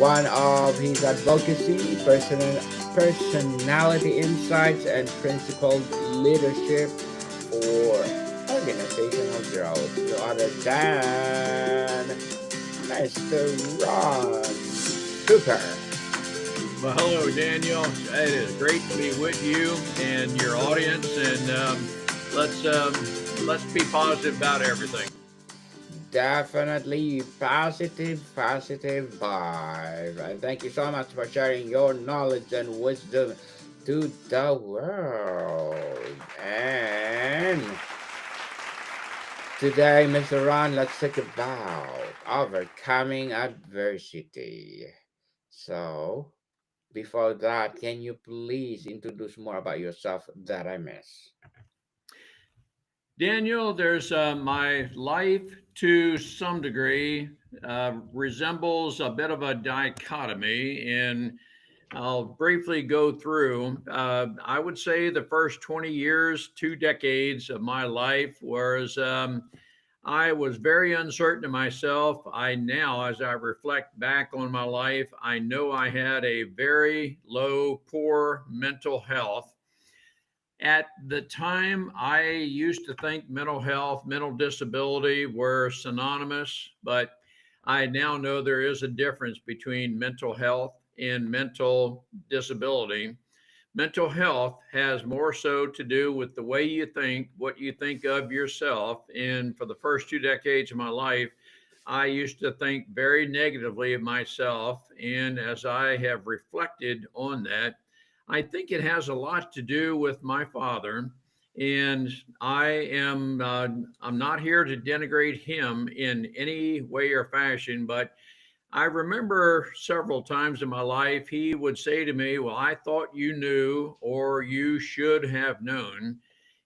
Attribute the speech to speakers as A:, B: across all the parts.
A: One of his advocacy, personality insights, and principled leadership for organizational growth. No other than Mr. Ron Cooper.
B: Well, hello, Daniel. It is great to be with you and your audience, and let's be positive about everything.
A: Definitely positive vibe. And thank you so much for sharing your knowledge and wisdom to the world. And today, Mr. Ron, let's talk about overcoming adversity. So, before that, can you please introduce more about yourself that I miss?
B: Daniel, there's my life to some degree resembles a bit of a dichotomy, and I'll briefly go through. I would say the first 20 years, 2 decades of my life was. I was very uncertain of myself. I now, as I reflect back on my life, I know I had a very low, poor mental health. At the time, I used to think mental health, mental disability were synonymous, but I now know there is a difference between mental health and mental disability. Mental health has more so to do with the way you think, what you think of yourself. And for the first 2 decades of my life, I used to think very negatively of myself. And as I have reflected on that, I think it has a lot to do with my father. And I'm not here to denigrate him in any way or fashion, but I remember several times in my life, he would say to me, "Well, I thought you knew, or you should have known."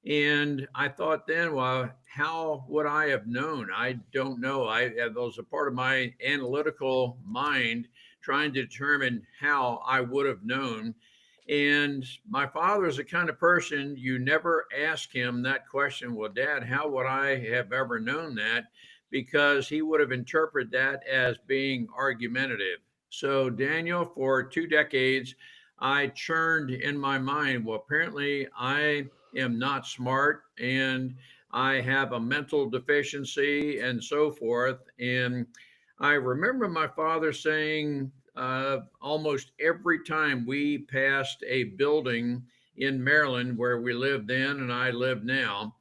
B: And I thought then, well, how would I have known? I don't know. That was a part of my analytical mind trying to determine how I would have known. And my father is the kind of person you never ask him that question. Well, Dad, how would I have ever known that? Because he would have interpreted that as being argumentative. So, Daniel, for 2 decades, I churned in my mind, well, apparently I am not smart and I have a mental deficiency and so forth. And I remember my father saying almost every time we passed a building in Maryland where we lived then and I live now,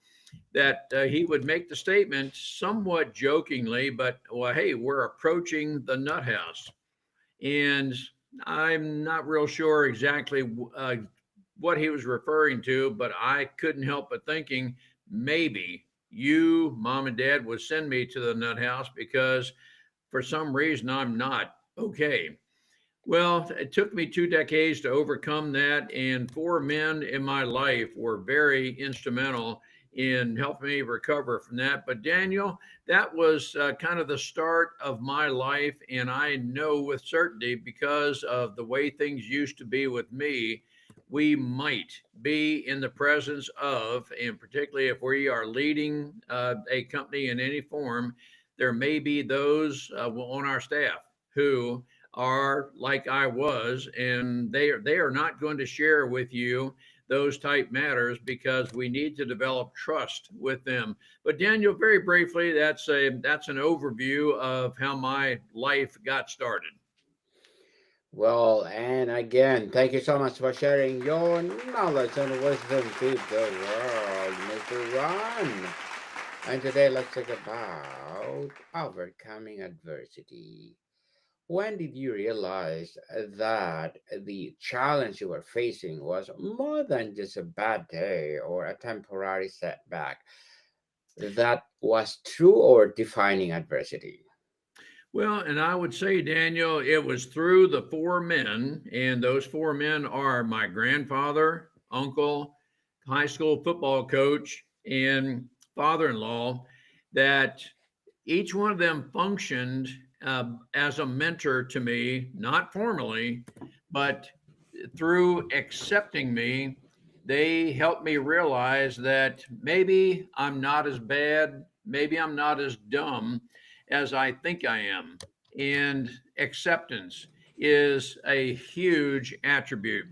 B: that he would make the statement somewhat jokingly, but well, hey, we're approaching the nut house. And I'm not real sure exactly what he was referring to, but I couldn't help but thinking maybe you, mom and dad, would send me to the nut house because for some reason I'm not okay. Well, it took me 2 decades to overcome that, and four men in my life were very instrumental in helping me recover from that. But Daniel, that was kind of the start of my life, and I know with certainty because of the way things used to be with me, we might be in the presence of, and particularly if we are leading a company in any form, there may be those on our staff who are like I was, and they are not going to share with you those type matters because we need to develop trust with them. But Daniel, very briefly, that's an overview of how my life got started.
A: Well, and again, thank you so much for sharing your knowledge and wisdom to the world, Mr. Ron. And today, let's talk about overcoming adversity. When did you realize that the challenge you were facing was more than just a bad day or a temporary setback? That was true or defining adversity?
B: Well, and I would say, Daniel, it was through the four men, and those four men are my grandfather, uncle, high school football coach, and father in law, that each one of them functioned as a mentor to me, not formally, but through accepting me. They helped me realize that maybe I'm not as bad, maybe I'm not as dumb as I think I am. And acceptance. is a huge attribute.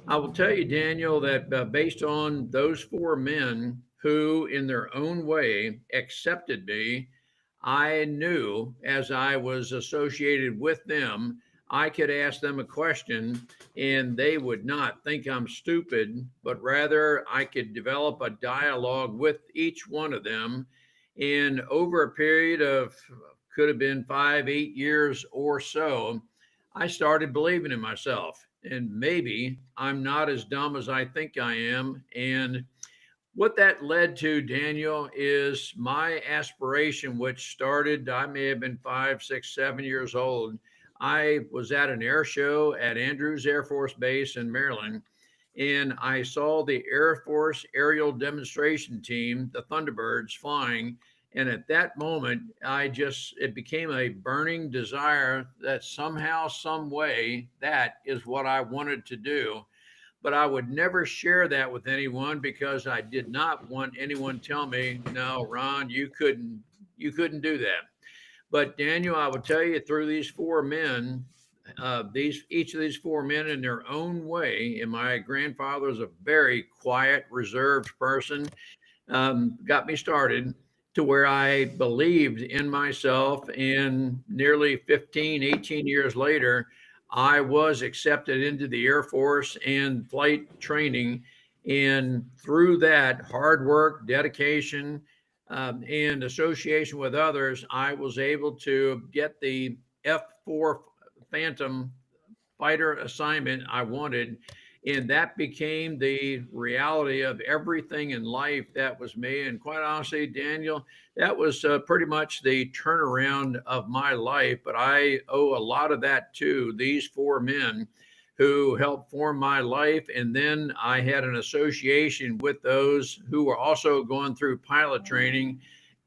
B: I will tell you, Daniel, that based on those four men who, in their own way, accepted me, I knew as I was associated with them, I could ask them a question and they would not think I'm stupid, but rather I could develop a dialogue with each one of them. And over a period of could have been 5, 8 years or so, I started believing in myself. And maybe I'm not as dumb as I think I am. And what that led to, Daniel, is my aspiration, which started, I may have been 5, 6, 7 years old. I was at an air show at Andrews Air Force Base in Maryland, and I saw the Air Force aerial demonstration team, the Thunderbirds, flying. And at that moment, it became a burning desire that somehow, some way, that is what I wanted to do. But I would never share that with anyone because I did not want anyone to tell me, no, Ron, you couldn't do that. But Daniel, I will tell you through these four men, these each of these four men in their own way, and my grandfather was a very quiet, reserved person, got me started to where I believed in myself. And nearly 15, 18 years later, I was accepted into the Air Force and flight training. And through that hard work, dedication, and association with others, I was able to get the F4 Phantom fighter assignment I wanted. And that became the reality of everything in life that was me. And quite honestly, Daniel, that was pretty much the turnaround of my life. But I owe a lot of that to these four men who helped form my life. And then I had an association with those who were also going through pilot training.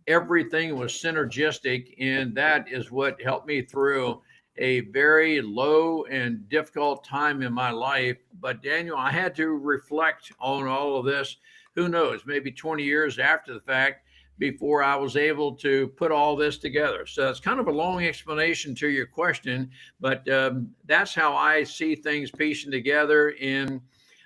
B: Everything was synergistic, and that is what helped me through a very low and difficult time in my life. But Daniel, I had to reflect on all of this. Who knows, maybe 20 years after the fact before I was able to put all this together. So it's kind of a long explanation to your question, but that's how I see things piecing together. And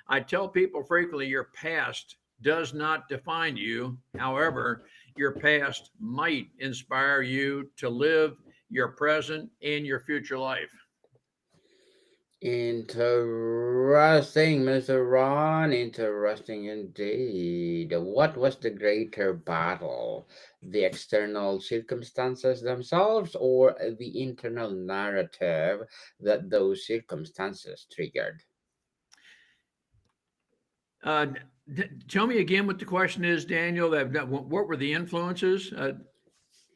B: I tell people frequently your past does not define you. However, your past might inspire you to live your present and your future life.
A: Interesting, Mr. Ron. Interesting indeed. What was the greater battle? The external circumstances themselves or the internal narrative that those circumstances triggered?
B: Uh, Tell me again what the question is, Daniel. What were the influences?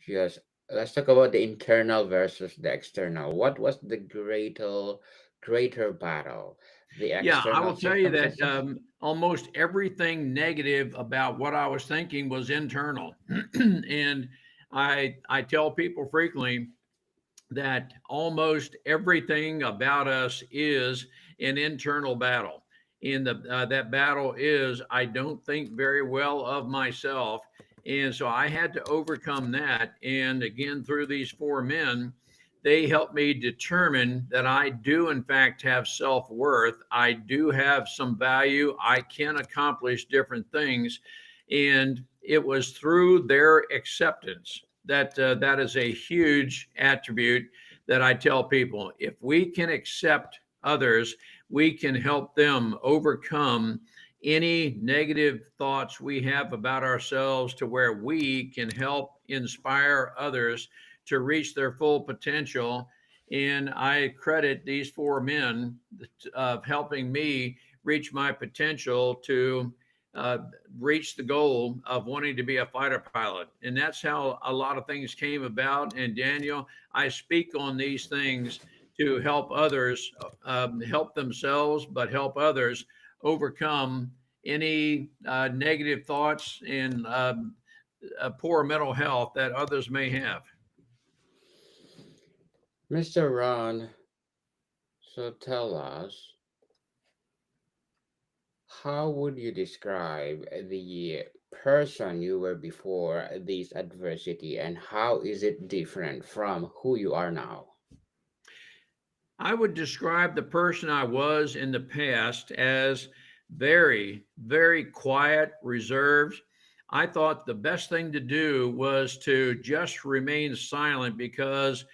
A: Yes, let's talk about the internal versus the external. What was the greater battle? The
B: Yeah, I
A: external
B: will tell you that
A: circumstances?
B: almost everything negative about what I was thinking was internal, and I tell people frequently that almost everything about us is an internal battle. And that battle is I don't think very well of myself. And so I had to overcome that. And again, through these four men, they helped me determine that I do, in fact, have self worth. I do have some value. I can accomplish different things. And it was through their acceptance that is a huge attribute that I tell people. If we can accept others, we can help them overcome any negative thoughts we have about ourselves to where we can help inspire others to reach their full potential. And I credit these four men of helping me reach my potential to uh, reach the goal of wanting to be a fighter pilot. And that's how a lot of things came about. And Daniel, I speak on these things to help others help themselves, but help others overcome any negative thoughts and poor mental health that others may have.
A: Mr. Ron, so tell us, how would you describe the person you were before this adversity and how is it different from who you are now?
B: I would describe the person I was in the past as very, very quiet, reserved. I thought the best thing to do was to just remain silent because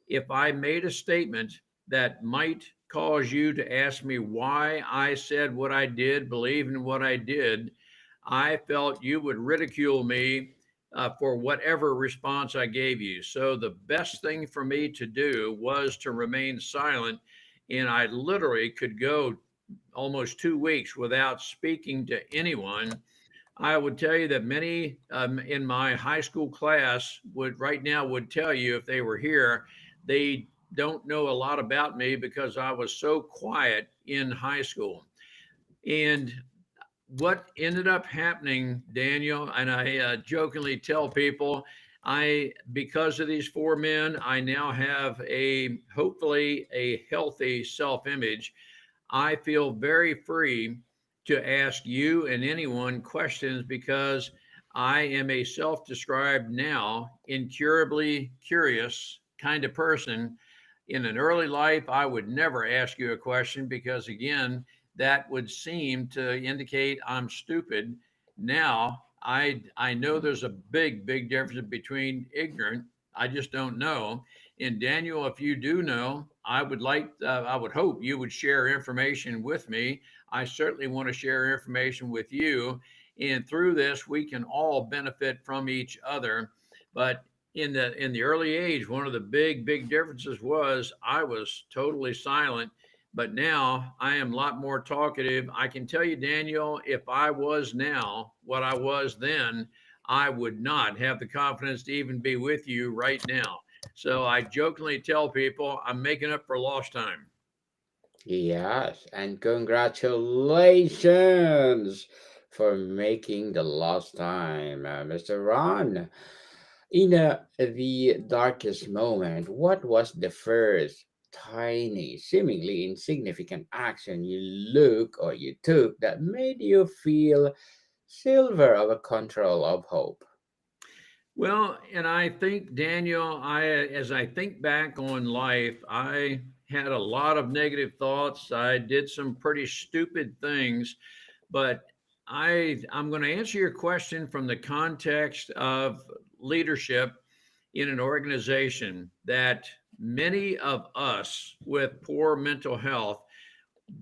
B: if I made a statement that might cause you to ask me why I said what I did, believe in what I did, I felt you would ridicule me for whatever response I gave you. So the best thing for me to do was to remain silent. And I literally could go almost 2 weeks without speaking to anyone. I would tell you that many in my high school class would right now would tell you if they were here, they don't know a lot about me because I was so quiet in high school. And what ended up happening, Daniel, and I jokingly tell people, because of these four men, I now have a hopefully a healthy self-image. I feel very free to ask you and anyone questions because I am a self-described now incurably curious kind of person. In an early life, I would never ask you a question because, again, that would seem to indicate I'm stupid. Now I know there's a big, big difference between ignorant. I just don't know. And Daniel, if you do know, I would hope you would share information with me. I certainly want to share information with you. And through this, we can all benefit from each other. But in the early age, one of the big, big differences was I was totally silent, but now I am a lot more talkative. I can tell you, Daniel, if I was now what I was then, I would not have the confidence to even be with you right now. So I jokingly tell people I'm making up for lost time.
A: Yes, and congratulations for making the lost time, Mr. Ron. In the darkest moment, what was the first tiny, seemingly insignificant action you took that made you feel silver of a control of hope?
B: Well, and I think, Daniel, as I think back on life, I had a lot of negative thoughts. I did some pretty stupid things, but I'm going to answer your question from the context of leadership in an organization that many of us with poor mental health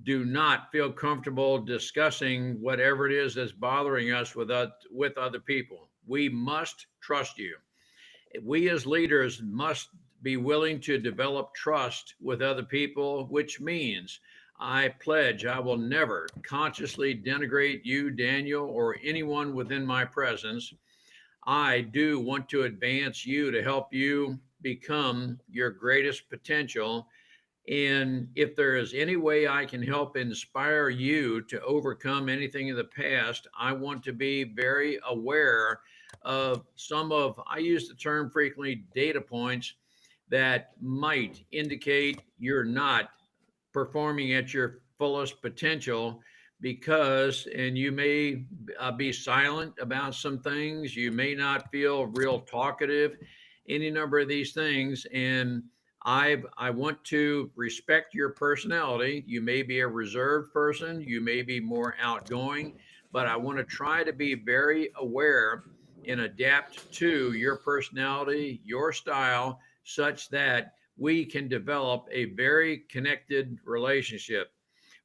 B: do not feel comfortable discussing whatever it is that's bothering us with other people. We must trust you. We as leaders must be willing to develop trust with other people, which means I pledge I will never consciously denigrate you, Daniel, or anyone within my presence. I do want to advance you to help you become your greatest potential. And if there is any way I can help inspire you to overcome anything in the past, I want to be very aware of some of, I use the term frequently, data points that might indicate you're not performing at your fullest potential because, and you may be silent about some things, you may not feel real talkative, any number of these things. And I want to respect your personality. You may be a reserved person, you may be more outgoing, but I want to try to be very aware and adapt to your personality, your style, such that we can develop a very connected relationship.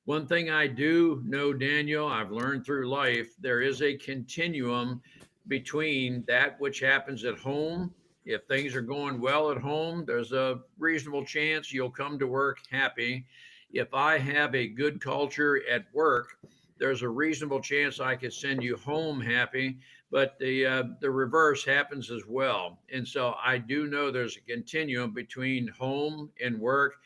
B: One thing I do know, Daniel, I've learned through life, there is a continuum between that which happens at home. If things are going well at home, there's a reasonable chance you'll come to work happy. If I have a good culture at work, there's a reasonable chance I could send you home happy, but the reverse happens as well. And so I do know there's a continuum between home and work.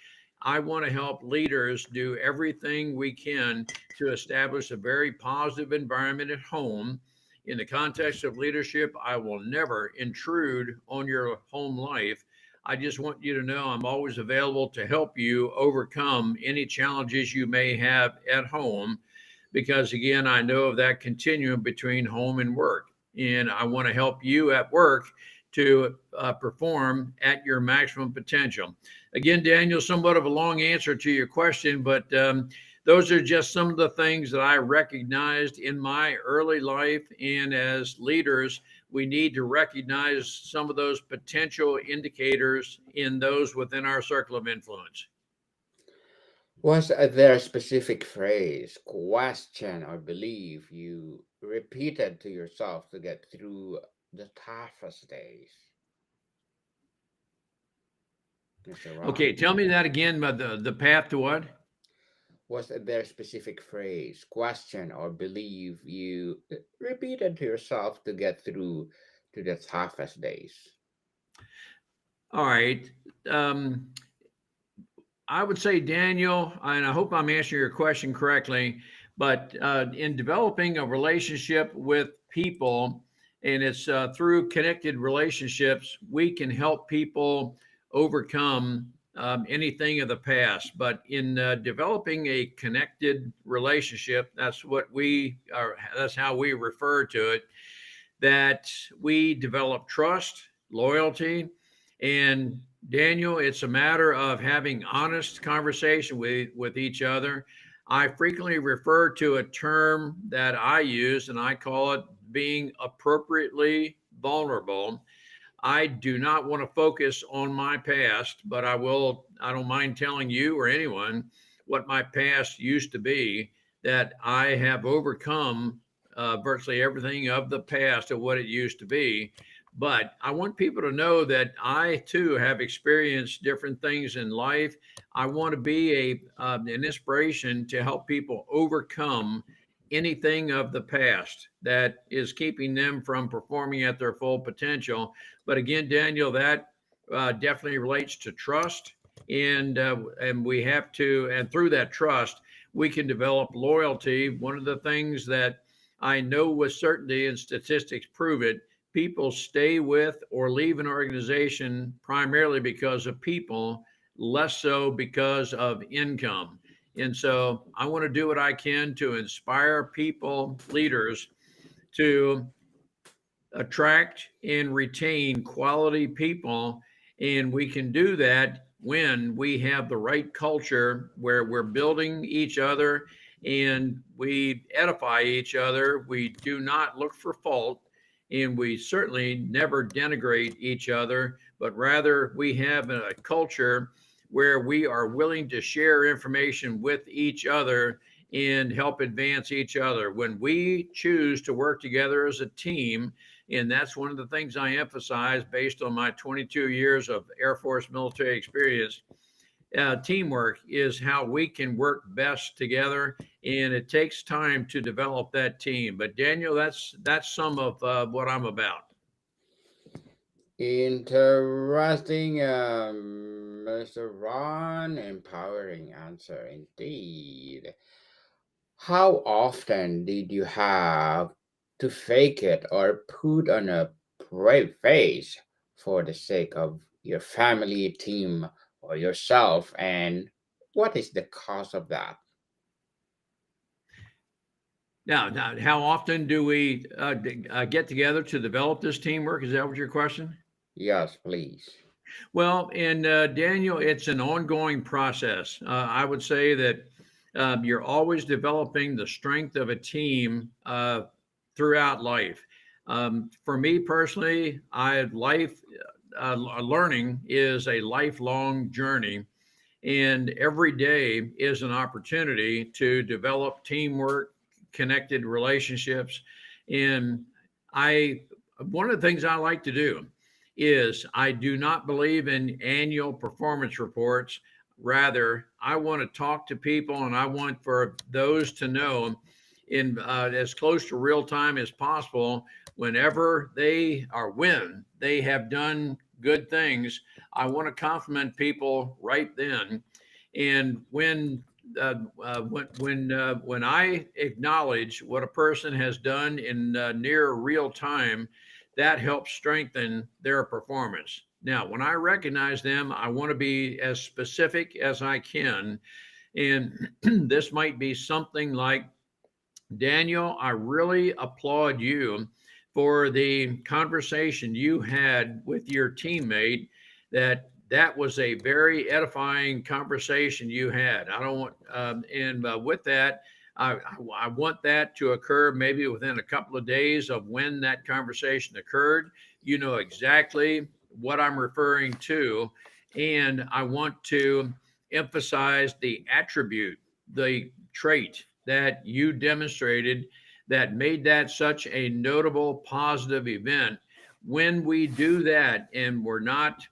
B: I want to help leaders do everything we can to establish a very positive environment at home. In the context of leadership, I will never intrude on your home life. I just want you to know I'm always available to help you overcome any challenges you may have at home, because again, I know of that continuum between home and work. And I want to help you at work to perform at your maximum potential. Again, Daniel, somewhat of a long answer to your question, but those are just some of the things that I recognized in my early life. And as leaders, we need to recognize some of those potential indicators in those within our circle of influence.
A: Was there a specific phrase, question, or belief you repeated to yourself to get through the toughest days, Mr.
B: Okay,
A: Ron?
B: tell me that again, but the path to what?
A: Was there a specific phrase, question, or belief you repeated to yourself to get through to the toughest days?
B: All right. Um, I would say, Daniel, and I hope I'm answering your question correctly, but in developing a relationship with people, and it's through connected relationships, we can help people overcome anything of the past. But in developing a connected relationship, that's what we are, that's how we refer to it, that we develop trust, loyalty, and Daniel, it's a matter of having honest conversation with each other. I frequently refer to a term that I use, and I call it being appropriately vulnerable. I do not want to focus on my past, but I don't mind telling you or anyone what my past used to be, that I have overcome virtually everything of the past of what it used to be. But I want people to know that I too have experienced different things in life. I want to be an inspiration to help people overcome anything of the past that is keeping them from performing at their full potential. But again, Daniel, that definitely relates to trust, and we have to, and through that trust, we can develop loyalty. One of the things that I know with certainty, and statistics prove it, people stay with or leave an organization primarily because of people, less so because of income. And so I want to do what I can to inspire people, leaders, to attract and retain quality people. And we can do that when we have the right culture where we're building each other and we edify each other. We do not look for fault, and we certainly never denigrate each other, but rather we have a culture where we are willing to share information with each other and help advance each other. When we choose to work together as a team, and that's one of the things I emphasize based on my 22 years of Air Force military experience. Teamwork is how we can work best together, and it takes time to develop that team. But Daniel, that's some of what I'm about.
A: Interesting, Mr. Ron. Empowering answer indeed. How often did you have to fake it or put on a brave face for the sake of your family, team, or yourself? And what is the cause of that?
B: Now, how often do we get together to develop this teamwork? Is that what your question?
A: Yes, please.
B: Well, and Daniel, it's an ongoing process. I would say that you're always developing the strength of a team throughout life. For me personally, learning is a lifelong journey, and every day is an opportunity to develop teamwork, connected relationships. And I, one of the things I like to do is I do not believe in annual performance reports. Rather, I want to talk to people, and I want for those to know in as close to real time as possible whenever they are when they have done good things. I want to compliment people right then. And when I acknowledge what a person has done in near real time, that helps strengthen their performance. Now, when I recognize them, I want to be as specific as I can. And this might be something like, Daniel, I really applaud you for the conversation you had with your teammate, that was a very edifying conversation you had. I don't want, and with that, I want that to occur maybe within a couple of days of when that conversation occurred. You know exactly what I'm referring to. And I want to emphasize the attribute, the trait that you demonstrated that made that such a notable positive event. When we do that and we're not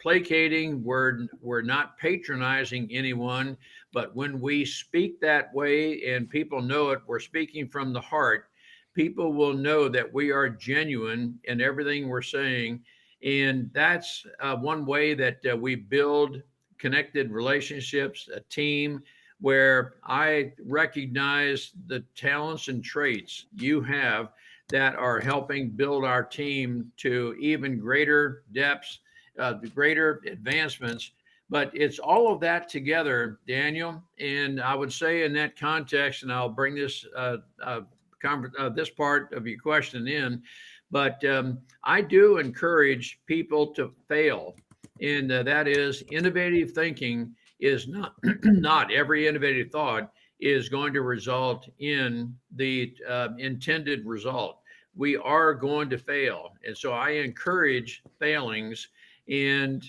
B: placating, we're not patronizing anyone, but when we speak that way and people know it, we're speaking from the heart. People will know that we are genuine in everything we're saying, and that's one way that we build connected relationships, a team where I recognize the talents and traits you have that are helping build our team to even greater depths, the greater advancements. But it's all of that together, Daniel. And I would say in that context, and I'll bring this part of your question in, but I do encourage people to fail, and that is innovative thinking is not not every innovative thought is going to result in the intended result. We are going to fail, and so I encourage failings, and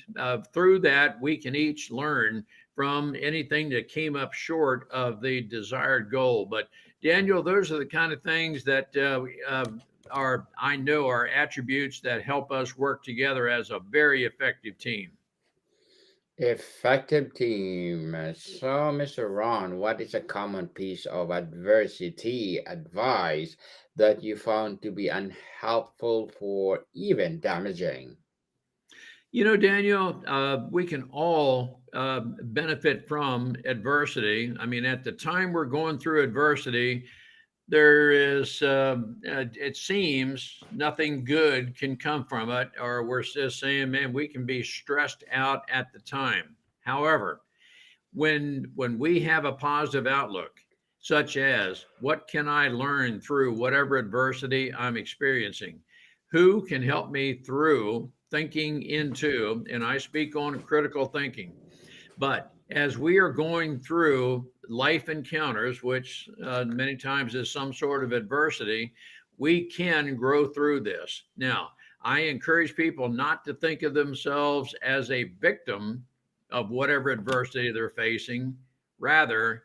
B: through that we can each learn from anything that came up short of the desired goal. But Daniel, those are the kind of things that are, I know, are attributes that help us work together as a very effective team.
A: Effective team. So, Mr. Ron, what is a common piece of adversity advice that you found to be unhelpful for even damaging?
B: You know, Daniel, we can all benefit from adversity. I mean, at the time we're going through adversity, there is, it seems, nothing good can come from it, or we're just saying, man, we can be stressed out at the time. However, when we have a positive outlook, such as what can I learn through whatever adversity I'm experiencing, who can help me through thinking into, and I speak on critical thinking, but as we are going through life encounters, which many times is some sort of adversity, we can grow through this. Now, I encourage people not to think of themselves as a victim of whatever adversity they're facing. Rather,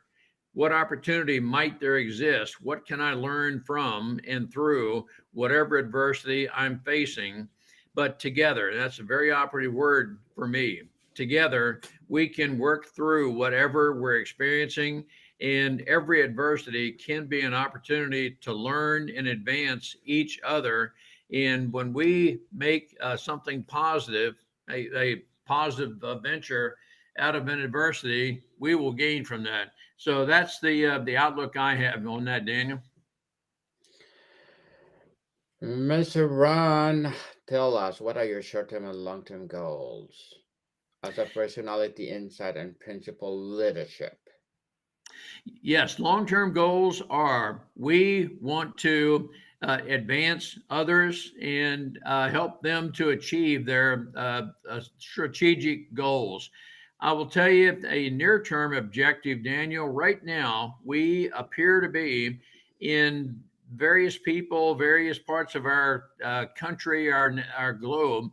B: what opportunity might there exist? What can I learn from and through whatever adversity I'm facing? But together, that's a very operative word for me. Together, we can work through whatever we're experiencing, and every adversity can be an opportunity to learn and advance each other. And when we make something positive, a positive venture out of an adversity, we will gain from that. So that's the outlook I have on that, Daniel.
A: Mr. Ron, tell us what are your short term and long term goals as a personality, insight, and principal leadership?
B: Yes, long term goals are we want to advance others and help them to achieve their strategic goals. I will tell you a near term objective, Daniel. Right now, we appear to be in various people, various parts of our country, our globe.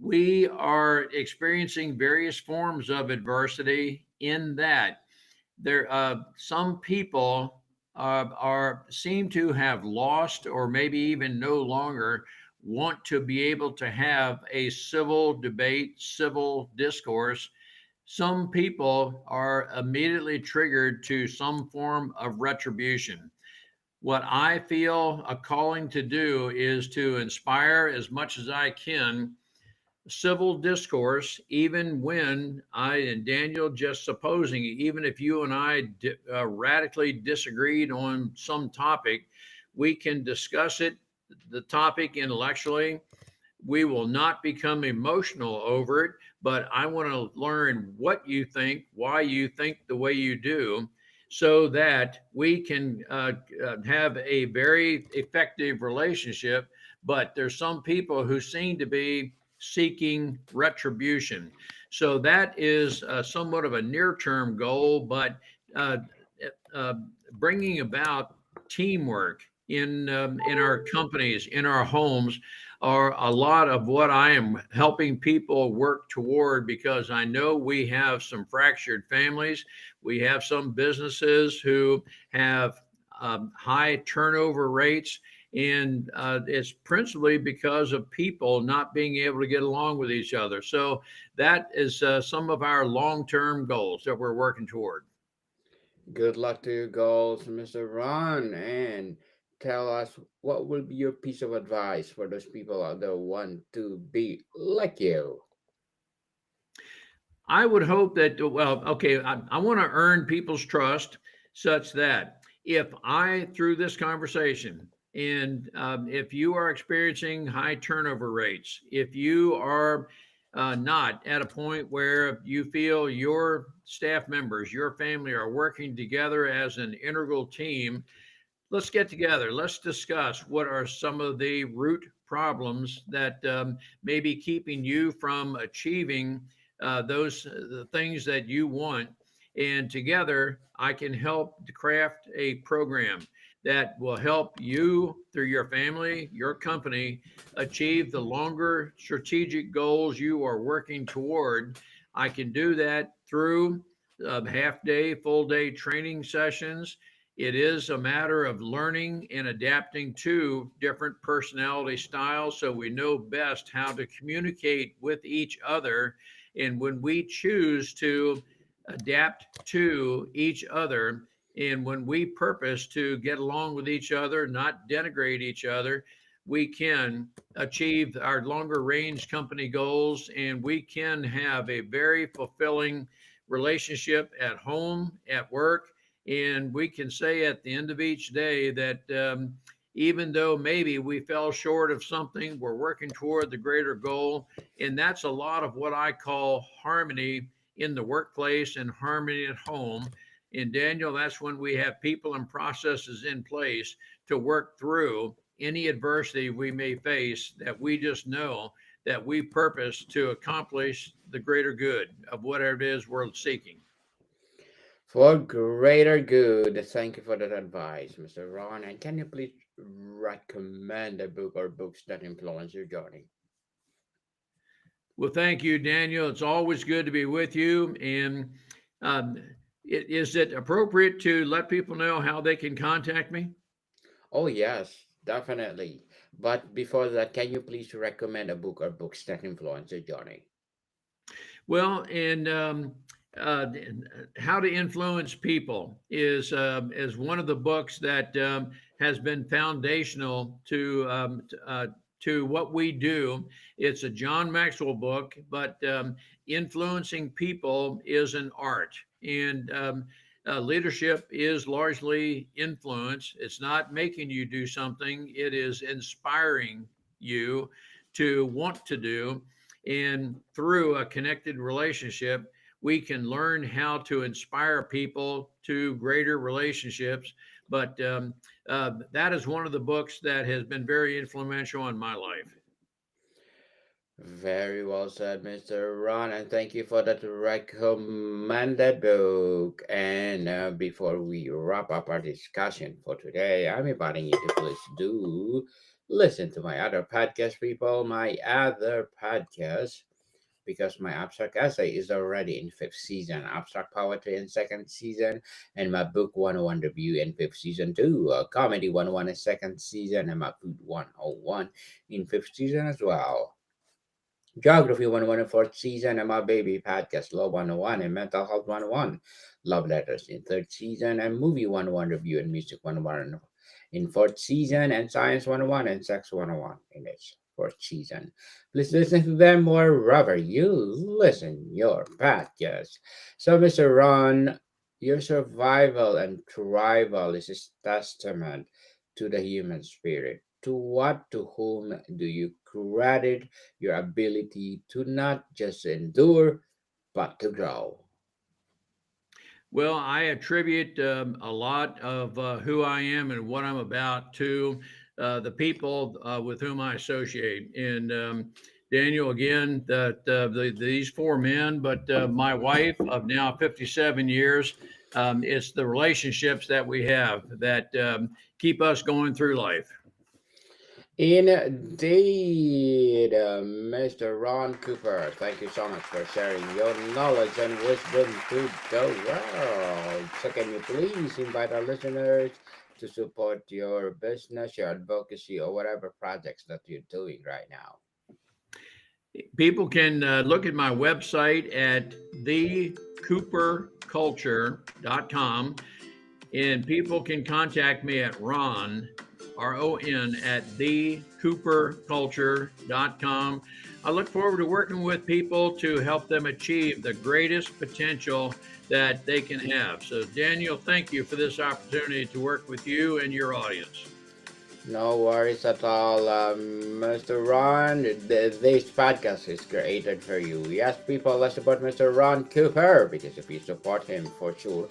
B: We are experiencing various forms of adversity in that there some people are seem to have lost or maybe even no longer want to be able to have a civil debate, civil discourse. Some people are immediately triggered to some form of retribution. What I feel a calling to do is to inspire as much as I can civil discourse, even when I and Daniel, just supposing, even if you and I radically disagreed on some topic, we can discuss it, the topic intellectually. We will not become emotional over it, but I want to learn what you think, why you think the way you do, so that we can have a very effective relationship. But there's some people who seem to be seeking retribution. So that is somewhat of a near term goal, but uh, uh, bringing about teamwork in our companies, in our homes, are a lot of what I am helping people work toward, because I know we have some fractured families. We have some businesses who have high turnover rates, and it's principally because of people not being able to get along with each other. So that is some of our long-term goals that we're working toward.
A: Good luck to your goals, Mr. Ron, and tell us what will be your piece of advice for those people out there who want to be like you.
B: I would hope that, well, okay, I want to earn people's trust such that if I, through this conversation, and if you are experiencing high turnover rates, if you are not at a point where you feel your staff members, your family are working together as an integral team, let's get together. Let's discuss what are some of the root problems that may be keeping you from achieving those the things that you want. And together, I can help to craft a program that will help you through your family, your company, achieve the longer strategic goals you are working toward. I can do that through half day, full day training sessions. It is a matter of learning and adapting to different personality styles so we know best how to communicate with each other. And when we choose to adapt to each other, and when we purpose to get along with each other, not denigrate each other, we can achieve our longer range company goals, and we can have a very fulfilling relationship at home, at work, and we can say at the end of each day that even though maybe we fell short of something, we're working toward the greater goal. And that's a lot of what I call harmony in the workplace and harmony at home. And Daniel, that's when we have people and processes in place to work through any adversity we may face, that we just know that we purpose to accomplish the greater good of whatever it is we're seeking.
A: For greater good, thank you for that advice, Mr. Ron. And can you please recommend a book or books that influence your journey?
B: Well, thank you, Daniel. It's always good to be with you. And um, is it appropriate to let people know how they can contact me?
A: Oh, yes, definitely. But before that, can you please recommend a book or books that influence your journey?
B: Well, and uh, How to Influence People is one of the books that has been foundational to what we do. It's a John Maxwell book, but influencing people is an art, and leadership is largely influence. It's not making you do something; it is inspiring you to want to do, and through a connected relationship, we can learn how to inspire people to greater relationships. But that is one of the books that has been very influential in my life.
A: Very well said, Mr. Ron, and thank you for that recommended book. And before we wrap up our discussion for today, I'm inviting you to please do listen to my other podcast, people. My other podcast, because my abstract essay is already in fifth season, abstract poetry in second season, and my book 101 review in fifth season too. Comedy 101 in second season, and my food 101 in fifth season as well. Geography 101 in fourth season, and my baby podcast, Law 101 and Mental Health 101, Love Letters in third season, and Movie 101 Review and Music 101 in fourth season, and Science 101 and Sex 101 in its fourth season. Please listen to them wherever you listen your podcast. So, Mr. Ron, your survival and thrival is a testament to the human spirit. To whom do you credit your ability to not just endure, but to grow?
B: Well, I attribute a lot of who I am and what I'm about to the people with whom I associate. And Daniel, again, these four men, but my wife of now 57 years, it's the relationships that we have that keep us going through life.
A: Indeed, Mr. Ron Cooper, thank you so much for sharing your knowledge and wisdom to the world. So, can you please invite our listeners to support your business, your advocacy, or whatever projects that you're doing right now?
B: People can look at my website at thecooperculture.com, and people can contact me at Ron, at thecooperculture.com. I look forward to working with people to help them achieve the greatest potential that they can have. So, Daniel, thank you for this opportunity to work with you and your audience.
A: No worries at all, Mr. Ron. This podcast is created for you. Yes, people, let's support Mr. Ron Cooper because if you support him, for sure,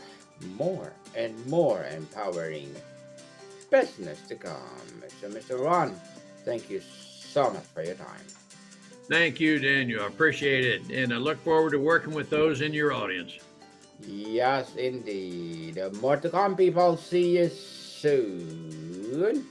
A: more and more empowering business to come. So, Mr. Ron, thank you so much for your time.
B: Thank you, Daniel. I appreciate it. And I look forward to working with those in your audience.
A: Yes, indeed. More to come, people. See you soon.